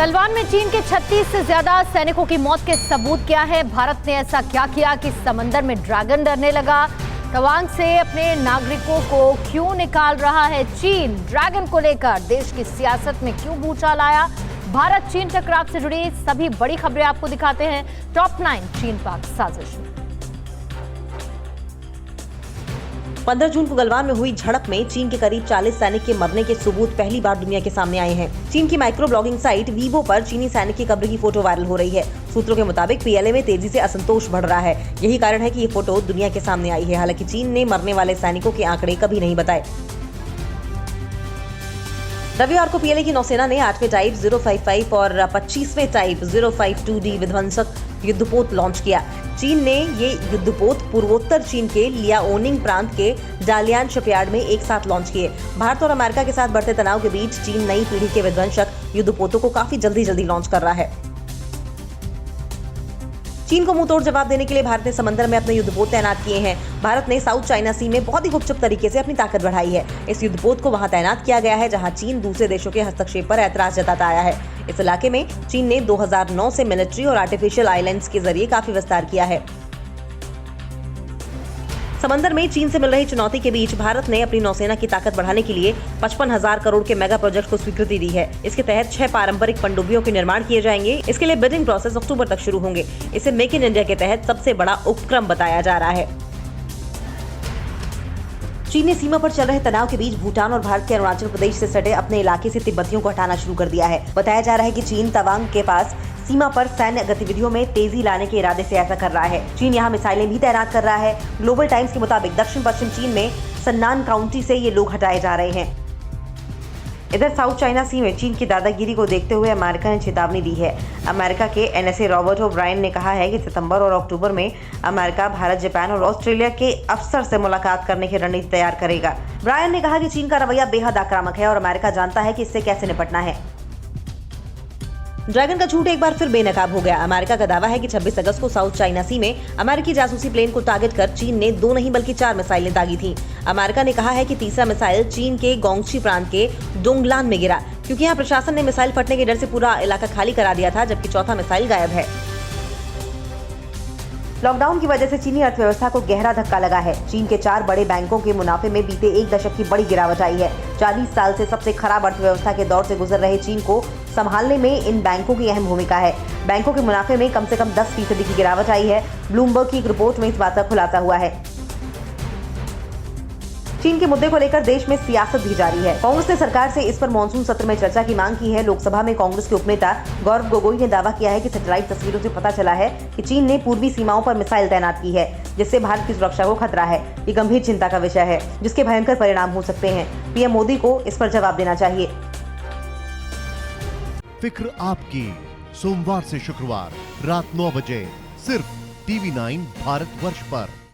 गलवान में चीन के 36 से ज्यादा सैनिकों की मौत के सबूत क्या है? भारत ने ऐसा क्या किया कि समंदर में ड्रैगन डरने लगा? तवांग से अपने नागरिकों को क्यों निकाल रहा है चीन? ड्रैगन को लेकर देश की सियासत में क्यों भूचाल आया? भारत चीन टकराव से जुड़ी सभी बड़ी खबरें आपको दिखाते हैं टॉप 9 चीन पाक साजिश में। 15 जून को गलवान में हुई झड़प में चीन के करीब 40 सैनिक के मरने के सबूत पहली बार दुनिया के सामने आए हैं। चीन की माइक्रो ब्लॉगिंग साइट वीबो पर चीनी सैनिक की कब्र की फोटो वायरल हो रही है। सूत्रों के मुताबिक पीएलए में तेजी से असंतोष बढ़ रहा है। यही कारण है कि ये फोटो दुनिया के सामने आई है। हालांकि चीन ने मरने वाले सैनिकों के आंकड़े कभी नहीं बताए। रविवार को पीएलए की नौसेना ने 8वें टाइप 055 और 25वें टाइप 052D विध्वंसक युद्धपोत लॉन्च किया। चीन ने ये युद्धपोत पूर्वोत्तर चीन के लियाओनिंग प्रांत के डालियान शिपयार्ड में एक साथ लॉन्च किए। भारत और अमेरिका के साथ बढ़ते तनाव के बीच चीन नई पीढ़ी के विध्वंसक युद्धपोतों को काफी जल्दी लॉन्च कर रहा है। चीन को मुंहतोड़ जवाब देने के लिए भारत ने समंदर में अपने युद्धपोत तैनात किए हैं। भारत ने साउथ चाइना सी में बहुत ही गुपचुप तरीके से अपनी ताकत बढ़ाई है। इस युद्धपोत को वहां तैनात किया गया है जहां चीन दूसरे देशों के हस्तक्षेप पर ऐतराज जताता आया है। इस इलाके में चीन ने 2009 से मिलिट्री और आर्टिफिशियल आइलैंड्स के जरिए काफी विस्तार किया है। समंदर में चीन से मिल रही चुनौती के बीच भारत ने अपनी नौसेना की ताकत बढ़ाने के लिए 55,000 करोड़ के मेगा प्रोजेक्ट को स्वीकृति दी है। इसके तहत 6 पारंपरिक पनडुब्बियों के निर्माण किए जाएंगे। इसके लिए बिडिंग प्रोसेस अक्टूबर तक शुरू होंगे। इसे मेक इन इंडिया के तहत सबसे बड़ा उपक्रम बताया जा रहा है। चीन ने सीमा पर चल रहे तनाव के बीच भूटान और भारत के अरुणाचल प्रदेश से सटे अपने इलाके से तिब्बतियों को हटाना शुरू कर दिया है। बताया जा रहा है कि चीन तवांग के पास सीमा पर सैन्य गतिविधियों में तेजी लाने के इरादे से ऐसा कर रहा है। चीन यहाँ मिसाइलें भी तैनात कर रहा है। ग्लोबल टाइम्स के मुताबिक दक्षिण पश्चिम चीन में सन्नान काउंटी से ये लोग हटाए जा रहे हैं। इधर साउथ चाइना सी में चीन की दादागिरी को देखते हुए अमेरिका ने चेतावनी दी है। अमेरिका के एनएसए रॉबर्ट ओब्रायन ने कहा है कि सितंबर और अक्टूबर में अमेरिका भारत, जापान और ऑस्ट्रेलिया के अफसर से मुलाकात करने की रणनीति तैयार करेगा। ब्रायन ने कहा कि चीन का रवैया बेहद आक्रामक है और अमेरिका जानता है कि इससे कैसे निपटना है। ड्रैगन का झूठ एक बार फिर बेनकाब हो गया। अमेरिका का दावा है कि 26 अगस्त को साउथ चाइना सी में अमेरिकी जासूसी प्लेन को टारगेट कर चीन ने 2 नहीं बल्कि 4 मिसाइलें दागी थीं। अमेरिका ने कहा है कि तीसरा मिसाइल चीन के गोंगची प्रांत के डोंगलान में गिरा, क्योंकि यहाँ प्रशासन ने मिसाइल फटने के डर से पूरा इलाका खाली करा दिया था, जबकि चौथा मिसाइल गायब है। लॉकडाउन की वजह से चीनी अर्थव्यवस्था को गहरा धक्का लगा है। चीन के 4 बड़े बैंकों के मुनाफे में बीते 1 दशक की बड़ी गिरावट आई है। 40 साल से सबसे खराब अर्थव्यवस्था के दौर से गुजर रहे चीन को संभालने में इन बैंकों की अहम भूमिका है। बैंकों के मुनाफे में कम से कम 10% की गिरावट आई है। ब्लूमबर्ग की एक रिपोर्ट में इस बात का खुलासा हुआ है। चीन के मुद्दे को लेकर देश में सियासत भी जारी है। कांग्रेस ने सरकार से इस पर मानसून सत्र में चर्चा की मांग की है। लोकसभा में कांग्रेस के उपनेता गौरव गोगोई ने दावा किया है कि सैटेलाइट तस्वीरों से पता चला है कि चीन ने पूर्वी सीमाओं पर मिसाइल तैनात की है, जिससे भारत की सुरक्षा को खतरा है। ये गंभीर चिंता का विषय है, जिसके भयंकर परिणाम हो सकते हैं। पीएम मोदी को इस पर जवाब देना चाहिए। फिक्र आपकी, सोमवार से शुक्रवार रात 9 बजे सिर्फ TV9 भारतवर्ष पर।